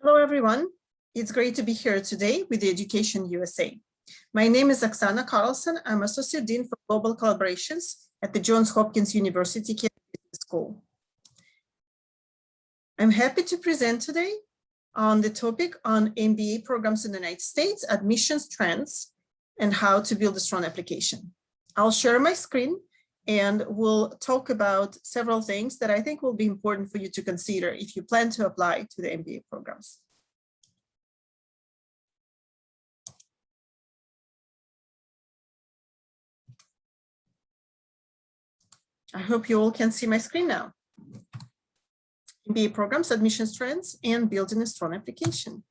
Hello, everyone. It's great to be here today with the Education USA. My name is Oksana Carlson. I'm Associate Dean for Global Collaborations at the Johns Hopkins University Carey Business School. I'm happy to present today on the topic on MBA programs in the United States, admissions trends, and how to build a strong application. I'll share my screen and we'll talk about several things that I think will be important for you to consider if you plan to apply to the MBA programs. I hope you all can see my screen now. MBA programs, admissions trends, and building a strong application.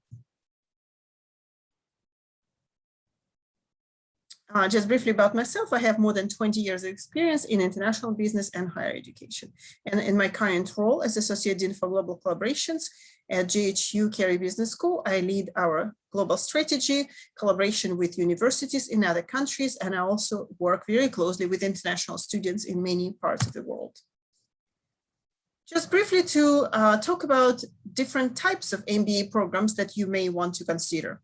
Just briefly about myself, I have more than 20 years of experience in international business and higher education. And in my current role as Associate Dean for Global Collaborations at JHU Carey Business School, I lead our global strategy, collaboration with universities in other countries, and I also work very closely with international students in many parts of the world. Just briefly to talk about different types of MBA programs that you may want to consider.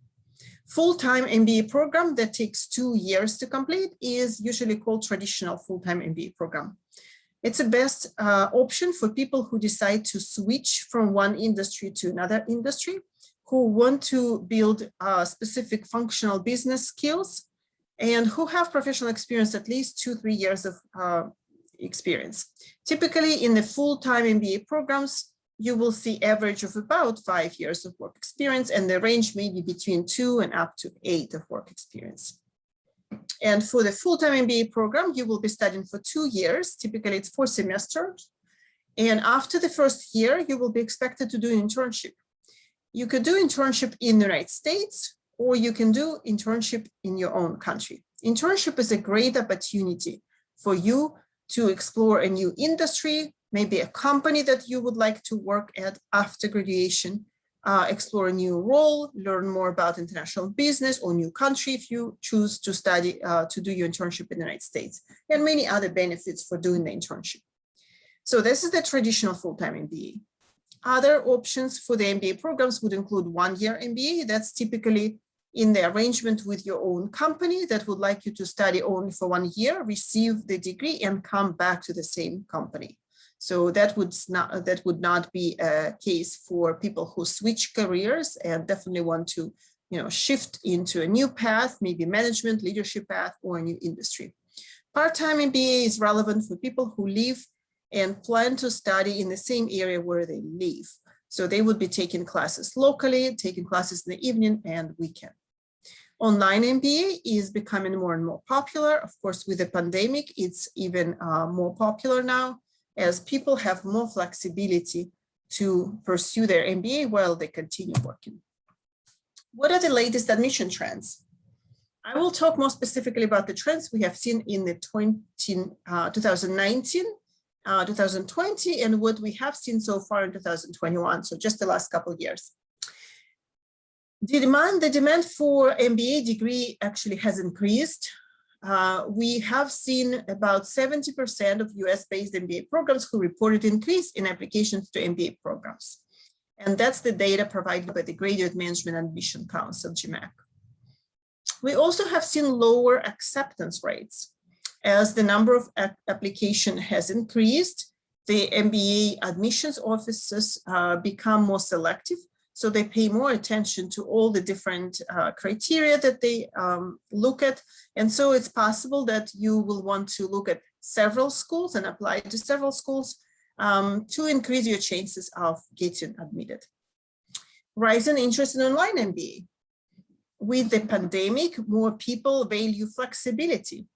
Full-time MBA program that takes 2 years to complete is usually called traditional full-time MBA program. It's the best option for people who decide to switch from one industry to another industry, who want to build specific functional business skills, and who have professional experience, at least 2-3 years of experience. Typically in the full-time MBA programs, you will see average of about 5 years of work experience, and the range may be between 2 and up to 8 of work experience. And for the full-time MBA program, you will be studying for 2 years. Typically it's 4 semesters. And after the first year, you will be expected to do an internship. You could do internship in the United States, or you can do internship in your own country. Internship is a great opportunity for you to explore a new industry, maybe a company that you would like to work at after graduation, explore a new role, learn more about international business or new country if you choose to study, to do your internship in the United States, and many other benefits for doing the internship. So this is the traditional full-time MBA. Other options for the MBA programs would include 1-year MBA. That's typically in the arrangement with your own company that would like you to study only for 1 year, receive the degree, and come back to the same company. So that would not be a case for people who switch careers and definitely want to, shift into a new path, maybe management, leadership path, or a new industry. Part-time MBA is relevant for people who live and plan to study in the same area where they live. So they would be taking classes locally, taking classes in the evening and weekend. Online MBA is becoming more and more popular. Of course, with the pandemic, it's even more popular now, as people have more flexibility to pursue their MBA while they continue working. What are the latest admission trends? I will talk more specifically about the trends we have seen in the 2019, 2020, and what we have seen so far in 2021, so just the last couple of years. The demand for MBA degree actually has increased. We have seen about 70% of US-based MBA programs who reported increase in applications to MBA programs. And that's the data provided by the Graduate Management Admission Council, GMAC. We also have seen lower acceptance rates. As the number of applications has increased, the MBA admissions offices become more selective. So they pay more attention to all the different criteria that they look at. And so it's possible that you will want to look at several schools and apply to several schools to increase your chances of getting admitted. Rising interest in online MBA. With the pandemic, more people value flexibility.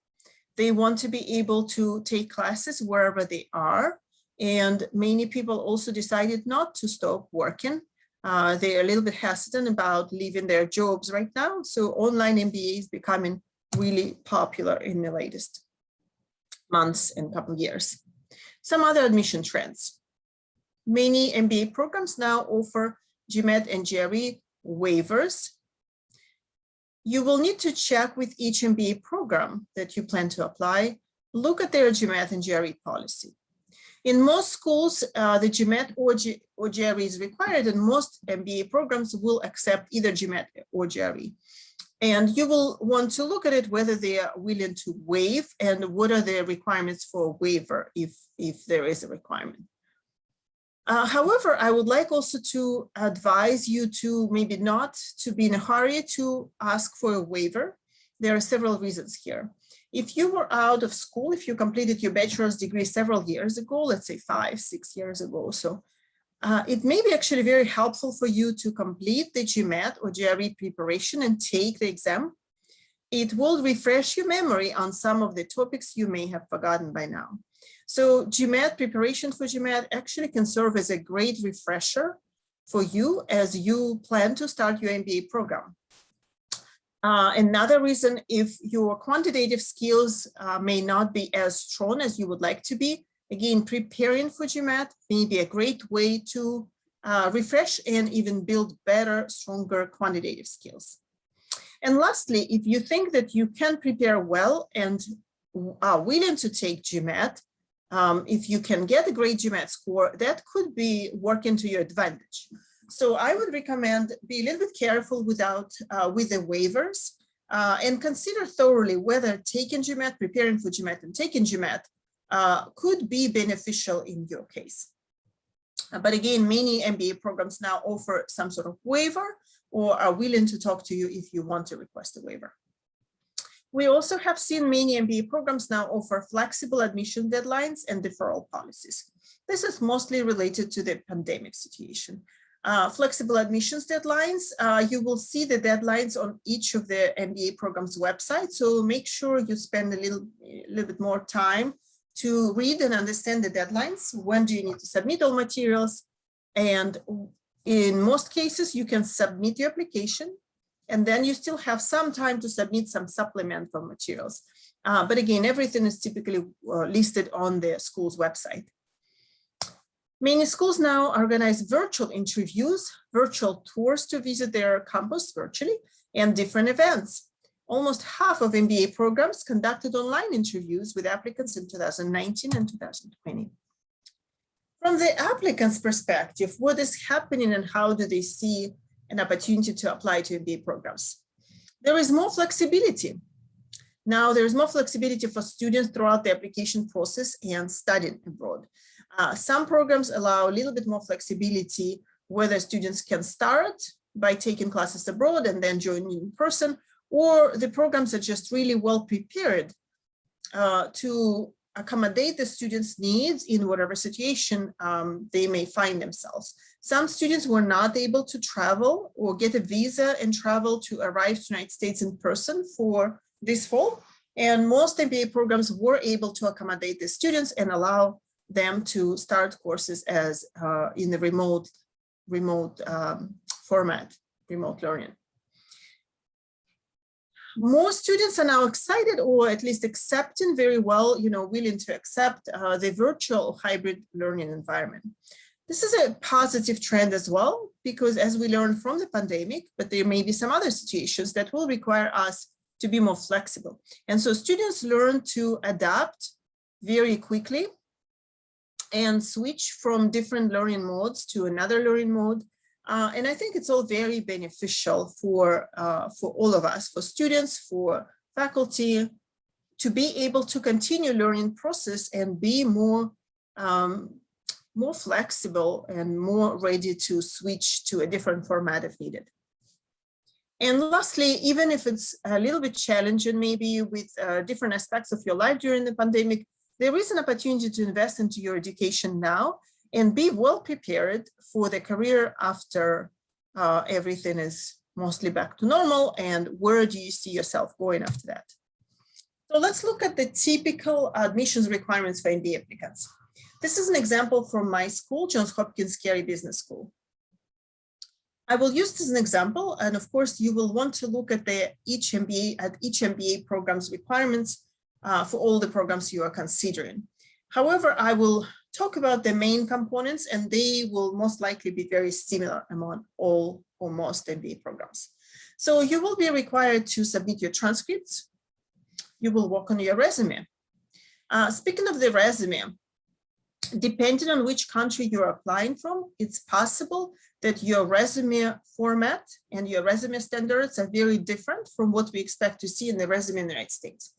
They want to be able to take classes wherever they are. And many people also decided not to stop working. They're a little bit hesitant about leaving their jobs right now. So online MBA is becoming really popular in the latest months and couple of years. Some other admission trends. Many MBA programs now offer GMAT and GRE waivers. You will need to check with each MBA program that you plan to apply. Look at their GMAT and GRE policy. In most schools, the GMAT or GRE is required, and most MBA programs will accept either GMAT or GRE. And you will want to look at it whether they are willing to waive and what are the requirements for a waiver if there is a requirement. However, I would like also to advise you to maybe not to be in a hurry to ask for a waiver. There are several reasons here. If you were out of school, if you completed your bachelor's degree several years ago, let's say 5, 6 years ago, so it may be actually very helpful for you to complete the GMAT or GRE preparation and take the exam. It will refresh your memory on some of the topics you may have forgotten by now. So GMAT preparation for GMAT actually can serve as a great refresher for you as you plan to start your MBA program. Another reason, if your quantitative skills may not be as strong as you would like to be, again, preparing for GMAT may be a great way to refresh and even build better, stronger quantitative skills. And lastly, if you think that you can prepare well and are willing to take GMAT, if you can get a great GMAT score, that could be working to your advantage. So I would recommend be a little bit careful with the waivers and consider thoroughly whether taking GMAT, preparing for GMAT, and taking GMAT could be beneficial in your case. But again, many MBA programs now offer some sort of waiver or are willing to talk to you if you want to request a waiver. We also have seen many MBA programs now offer flexible admission deadlines and deferral policies. This is mostly related to the pandemic situation. Flexible admissions deadlines, you will see the deadlines on each of the MBA programs website. So make sure you spend a little bit more time to read and understand the deadlines. When do you need to submit all materials? And in most cases, you can submit your application, and then you still have some time to submit some supplemental materials. But again, everything is typically listed on the school's website. Many schools now organize virtual interviews, virtual tours to visit their campus virtually, and different events. Almost half of MBA programs conducted online interviews with applicants in 2019 and 2020. From the applicant's perspective, what is happening and how do they see an opportunity to apply to MBA programs? There is more flexibility. Now, there is more flexibility for students throughout the application process and studying abroad. Some programs allow a little bit more flexibility whether students can start by taking classes abroad and then join in person, or the programs are just really well prepared to accommodate the students' needs in whatever situation they may find themselves. Some students were not able to travel or get a visa and travel to arrive to the United States in person for this fall, and most MBA programs were able to accommodate the students and allow them to start courses as in the remote format, remote learning. More students are now excited, or at least accepting very well, willing to accept the virtual hybrid learning environment. This is a positive trend as well, because as we learned from the pandemic, but there may be some other situations that will require us to be more flexible. And so students learn to adapt very quickly and switch from different learning modes to another learning mode. And I think it's all very beneficial for all of us, for students, for faculty, to be able to continue learning process and be more flexible and more ready to switch to a different format if needed. And lastly, even if it's a little bit challenging, maybe with different aspects of your life during the pandemic, there is an opportunity to invest into your education now and be well prepared for the career after everything is mostly back to normal, and where do you see yourself going after that? So let's look at the typical admissions requirements for MBA applicants. This is an example from my school, Johns Hopkins Carey Business School. I will use this as an example, and of course you will want to look at each MBA program's requirements for all the programs you are considering. However, I will talk about the main components, and they will most likely be very similar among all or most MBA programs. So you will be required to submit your transcripts. You will work on your resume. Speaking of the resume, Depending on which country you're applying from, it's possible that your resume format and your resume standards are very different from what we expect to see in the resume in the United States.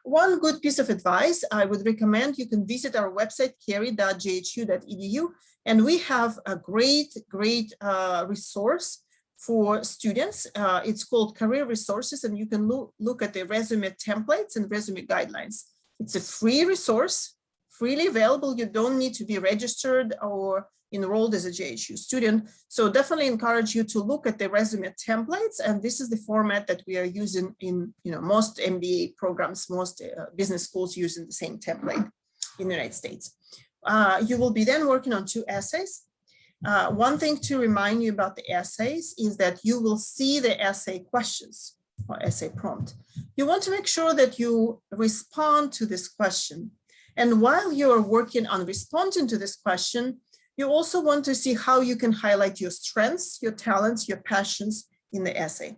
One good piece of advice I would recommend, you can visit our website, carey.jhu.edu, and we have a great resource for students. It's called Career Resources, and you can look at the resume templates and resume guidelines. It's a free resource, freely available. You don't need to be registered or enrolled as a JHU student. So definitely encourage you to look at the resume templates. And this is the format that we are using in most MBA programs, most business schools using the same template in the United States. You will be then working on 2 essays. One thing to remind you about the essays is that you will see the essay questions or essay prompt. You want to make sure that you respond to this question. And while you're working on responding to this question, you also want to see how you can highlight your strengths, your talents, your passions in the essay.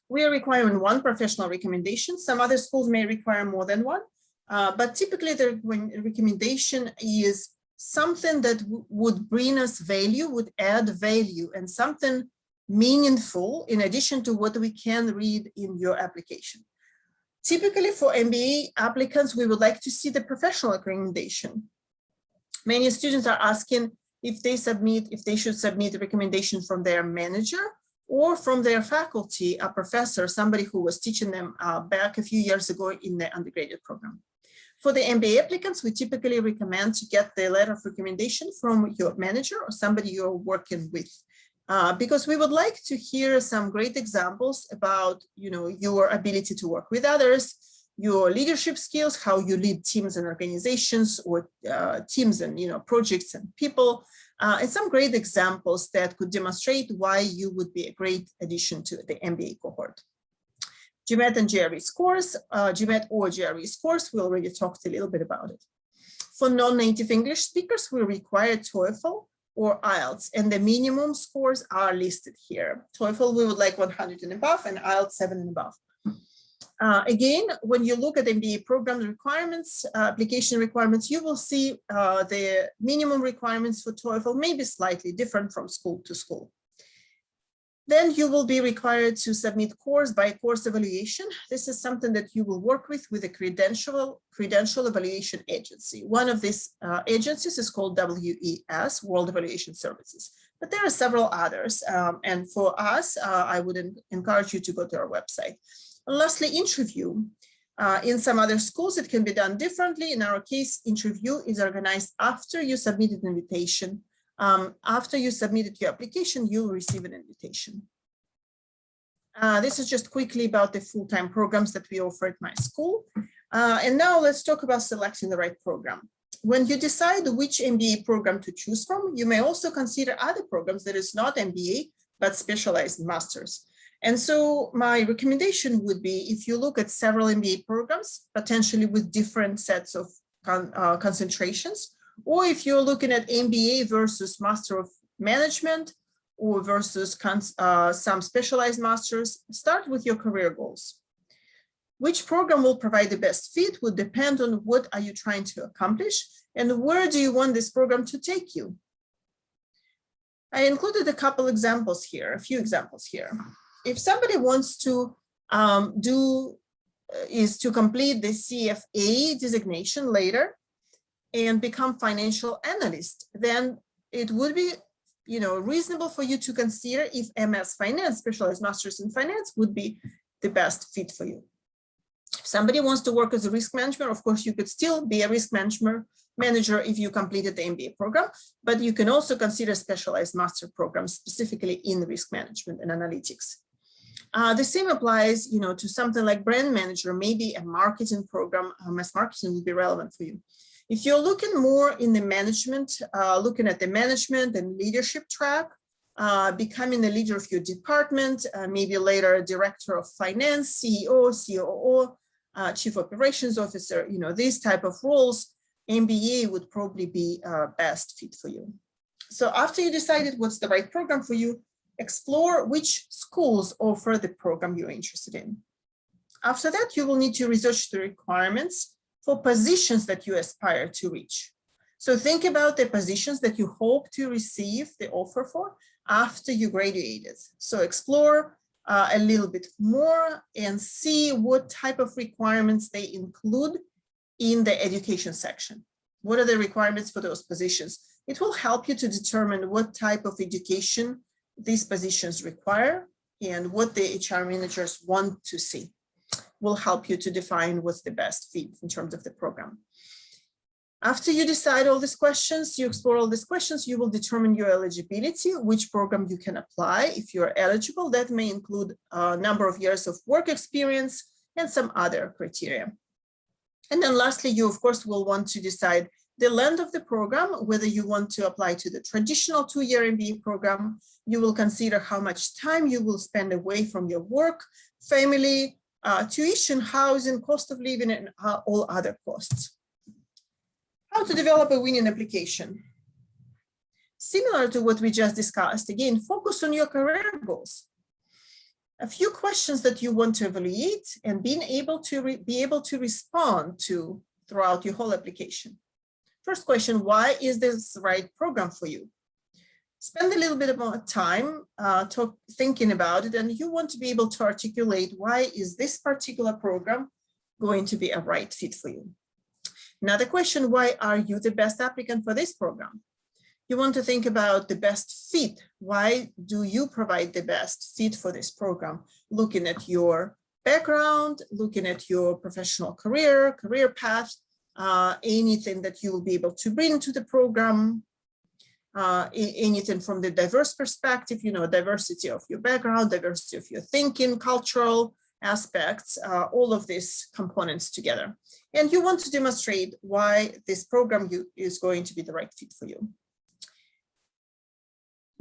We are requiring 1 professional recommendation. Some other schools may require more than 1, but typically the recommendation is something that would bring us value, would add value, and something meaningful in addition to what we can read in your application. Typically for MBA applicants, we would like to see the professional recommendation. Many students are asking if they should submit a recommendation from their manager or from their faculty, a professor, somebody who was teaching them back a few years ago in the undergraduate program. For the MBA applicants, we typically recommend to get the letter of recommendation from your manager or somebody you're working with, because we would like to hear some great examples about your ability to work with others, your leadership skills, how you lead teams and organizations, or teams and projects and people, and some great examples that could demonstrate why you would be a great addition to the MBA cohort. GMAT and GRE scores, GMAT or GRE scores, we already talked a little bit about it. For non-native English speakers, we require TOEFL or IELTS, and the minimum scores are listed here. TOEFL, we would like 100 and above, and IELTS 7 and above. Again, when you look at MBA program requirements, application requirements, you will see the minimum requirements for TOEFL may be slightly different from school to school. Then you will be required to submit course by course evaluation. This is something that you will work with a credential evaluation agency. One of these agencies is called WES, World Evaluation Services, but there are several others. And for us, I would encourage you to go to our website. And lastly, interview. In some other schools, it can be done differently. In our case, interview is organized after you submitted an invitation. After you submitted your application, you'll receive an invitation. This is just quickly about the full-time programs that we offer at my school. And now let's talk about selecting the right program. When you decide which MBA program to choose from, you may also consider other programs that is not MBA, but specialized masters. And so my recommendation would be, if you look at several MBA programs, potentially with different sets of concentrations, or if you're looking at MBA versus Master of Management or versus some specialized masters, start with your career goals. Which program will provide the best fit would depend on what are you trying to accomplish and where do you want this program to take you. I included a few examples here. If somebody wants to complete the CFA designation later and become financial analyst, then it would be reasonable for you to consider if MS Finance, specialized masters in finance, would be the best fit for you. If somebody wants to work as a risk manager, of course, you could still be a risk manager if you completed the MBA program, but you can also consider specialized master programs specifically in risk management and analytics. The same applies, to something like brand manager, maybe a marketing program, mass marketing would be relevant for you. If you're looking more in the management, looking at the management and leadership track, becoming the leader of your department, maybe later a director of finance, CEO, COO, chief operations officer, these type of roles, MBA would probably be best fit for you. So after you decided what's the right program for you, explore which schools offer the program you're interested in. After that, you will need to research the requirements for positions that you aspire to reach. So think about the positions that you hope to receive the offer for after you graduated. So explore a little bit more and see what type of requirements they include in the education section. What are the requirements for those positions? It will help you to determine what type of education these positions require and what the HR managers want to see. Will help you to define what's the best fit in terms of the program. After you decide all these questions, you explore all these questions, you will determine your eligibility, which program you can apply if you're eligible. That may include a number of years of work experience and some other criteria. And then lastly, you of course will want to decide the length of the program, whether you want to apply to the traditional 2-year MBA program. You will consider how much time you will spend away from your work, family, tuition, housing, cost of living, and all other costs. How to develop a winning application. Similar to what we just discussed, again, focus on your career goals. A few questions that you want to evaluate and be able to respond to throughout your whole application. First question, why is this the right program for you? Spend a little bit more time thinking about it, and you want to be able to articulate why is this particular program going to be a right fit for you. Another question, why are you the best applicant for this program? You want to think about the best fit. Why do you provide the best fit for this program? Looking at your background, looking at your professional career path, anything that you will be able to bring to the program, anything from the diverse perspective, diversity of your background, diversity of your thinking, cultural aspects, all of these components together. And you want to demonstrate why this program is going to be the right fit for you.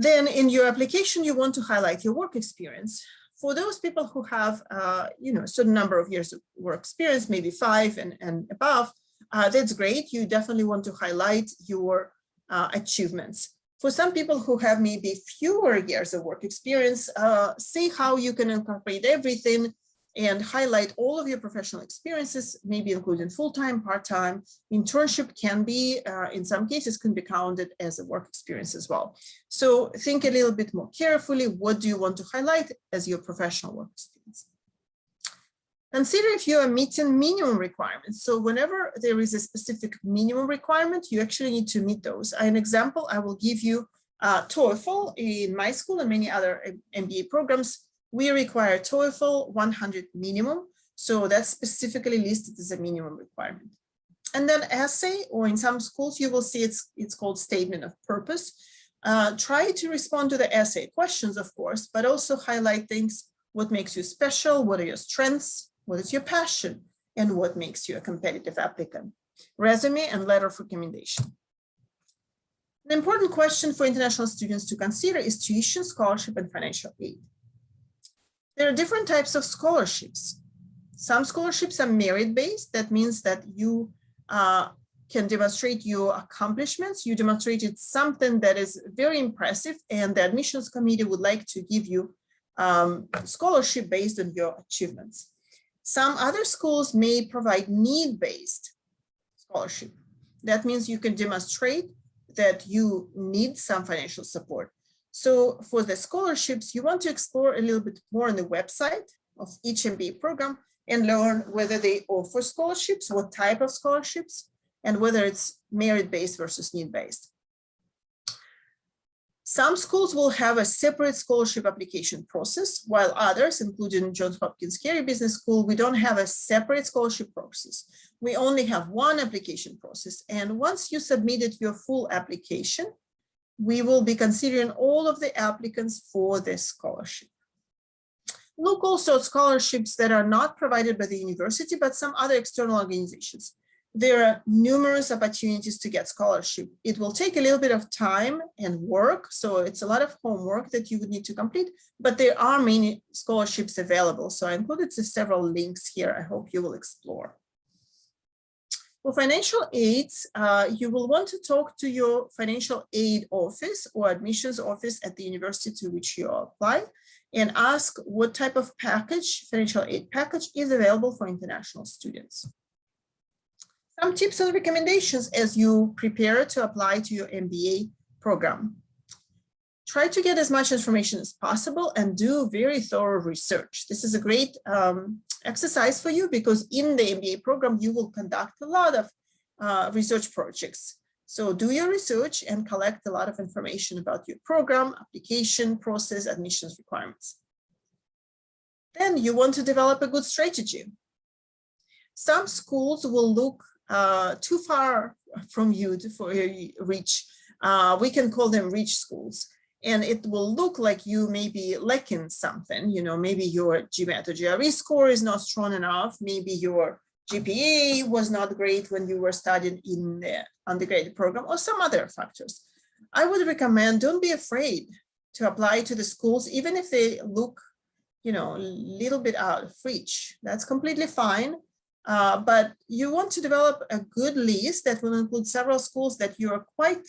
Then in your application, you want to highlight your work experience. For those people who have, a certain number of years of work experience, maybe 5 and above, that's great. You definitely want to highlight your achievements. For some people who have maybe fewer years of work experience, see how you can incorporate everything and highlight all of your professional experiences, maybe including full-time, part-time. Internship can be, in some cases, can be counted as a work experience as well. So think a little bit more carefully, what do you want to highlight as your professional work experience? Consider if you are meeting minimum requirements. So whenever there is a specific minimum requirement, you actually need to meet those. An example, I will give you TOEFL. In my school and many other MBA programs, we require TOEFL 100 minimum. So that's specifically listed as a minimum requirement. And then essay, or in some schools, you will see it's called statement of purpose. Try to respond to the essay questions, of course, but also highlight things. What makes you special? What are your strengths? What is your passion? And what makes you a competitive applicant? Resume and letter of recommendation. An important question for international students to consider is tuition, scholarship, and financial aid. There are different types of scholarships. Some scholarships are merit-based. That means that you can demonstrate your accomplishments. You demonstrated something that is very impressive, and the admissions committee would like to give you scholarship based on your achievements. Some other schools may provide need-based scholarship. That means you can demonstrate that you need some financial support. So for the scholarships, you want to explore a little bit more on the website of each MBA program and learn whether they offer scholarships, what type of scholarships, and whether it's merit-based versus need-based. Some schools will have a separate scholarship application process, while others, including Johns Hopkins Carey Business School, we don't have a separate scholarship process. We only have one application process. And once you submitted your full application, we will be considering all of the applicants for this scholarship. Look also at scholarships that are not provided by the university, but some other external organizations. There are numerous opportunities to get scholarship. It will take a little bit of time and work, so it's a lot of homework that you would need to complete, but there are many scholarships available. So I included several links here. I hope you will explore. For financial aids, you will want to talk to your financial aid office or admissions office at the university to which you apply and ask what type of package, financial aid package, is available for international students. Some tips and recommendations as you prepare to apply to your MBA program. Try to get as much information as possible and do very thorough research. This is a great exercise for you because in the MBA program, you will conduct a lot of research projects. So do your research and collect a lot of information about your program, application, process, admissions requirements. Then you want to develop a good strategy. Some schools will look too far from you to reach. We can call them reach schools. And it will look like you may be lacking something, you know, maybe your GMAT or GRE score is not strong enough. Maybe your GPA was not great when you were studying in the undergraduate program or some other factors. I would recommend, don't be afraid to apply to the schools, even if they look, you know, a little bit out of reach. That's completely fine. But you want to develop a good list that will include several schools that you are quite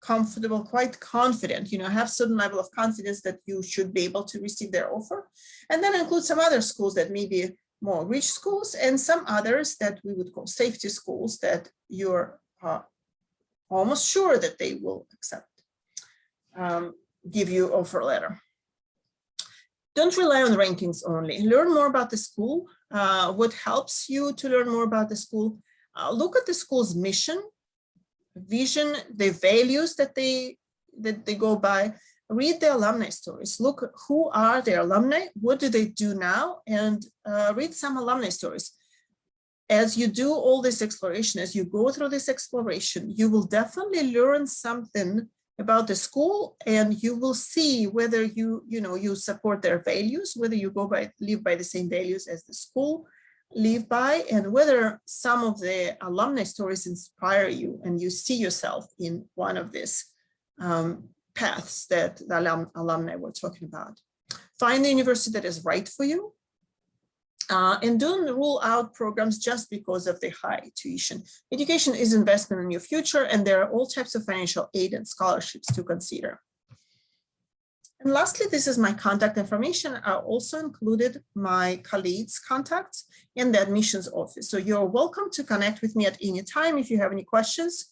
comfortable, quite confident, you know, have certain level of confidence that you should be able to receive their offer. And then include some other schools that may be more rich schools and some others that we would call safety schools that you're almost sure that they will accept, give you offer letter. Don't rely on rankings only. Learn more about the school. What helps you to learn more about the school? Look at the school's mission, vision, the values that they go by. Read the alumni stories. Look who are their alumni, what do they do now, and read some alumni stories. As you do all this exploration, as you go through this exploration, you will definitely learn something about the school, and you will see whether you support their values, whether you live by the same values as the school live by, and whether some of the alumni stories inspire you and you see yourself in one of these paths that the alumni were talking about. Find the university that is right for you, and don't rule out programs just because of the high tuition. Education is investment in your future, and there are all types of financial aid and scholarships to consider. And lastly, this is my contact information. I also included my colleagues' contacts in the admissions office. So you're welcome to connect with me at any time if you have any questions.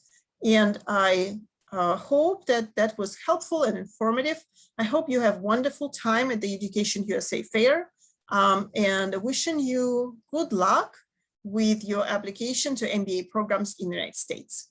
And I hope that that was helpful and informative. I hope you have a wonderful time at the Education USA Fair, and wishing you good luck with your application to MBA programs in the United States.